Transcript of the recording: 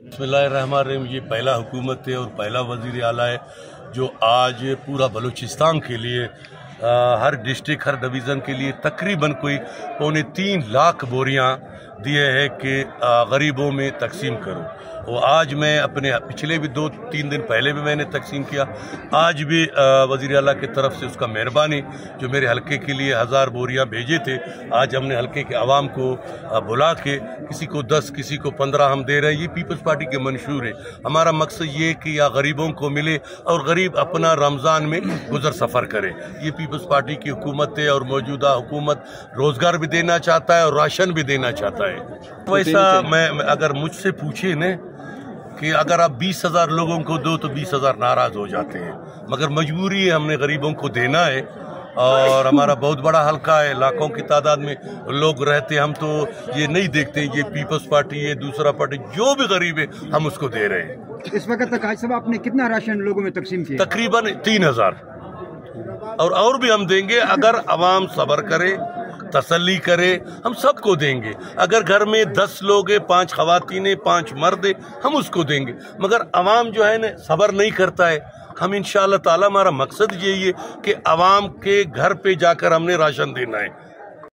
बिस्मिल्लाहिर्रहमानिर्रहीम। ये पहला हुकूमत है और पहला वज़ीर आला है जो आज पूरा बलूचिस्तान के लिए हर डिस्ट्रिक्ट हर डिवीज़न के लिए तकरीबन कोई 3.25 लाख बोरियां दिए हैं कि गरीबों में तकसीम करो। वो आज मैं अपने पिछले भी 2-3 दिन पहले भी मैंने तकसीम किया, आज भी वज़ीर आला की तरफ से उसका मेहरबानी जो मेरे हलके के लिए 1000 बोरियां भेजे थे, आज हमने हलके के आवाम को बुला के किसी को 10 किसी को 15 हम दे रहे हैं। ये पीपल्स पार्टी के मंशूर है। हमारा मकसद ये कि या गरीबों को मिले और गरीब अपना रमज़ान में गुजर सफ़र करे। ये पीपल्स पार्टी की हुकूमत है और मौजूदा हुकूमत रोज़गार भी देना चाहता है और राशन भी देना चाहता है। वैसा मैं अगर मुझसे पूछे न कि अगर आप 20,000 लोगों को दो तो 20,000 नाराज़ हो जाते हैं, मगर मजबूरी है, हमने गरीबों को देना है। और हमारा बहुत बड़ा हलका है, लाखों की तादाद में लोग रहते हैं। हम तो ये नहीं देखते ये पीपल्स पार्टी ये दूसरा पार्टी, जो भी गरीब है हम उसको दे रहे हैं। इस वक्त तक आज सब आपने कितना राशन लोगों में तकसीम किया? तकरीबन 3000 और भी हम देंगे अगर अवाम सब्र करे, तसल्ली करे, हम सबको देंगे। अगर घर में 10 लोग हैं, 5 ख़वातीन, 5 मर्द हैं, हम उसको देंगे। मगर अवाम जो है ना सब्र नहीं करता है। हम इंशाअल्लाह ताला हमारा मकसद यही है कि अवाम के घर पे जाकर हमने राशन देना है।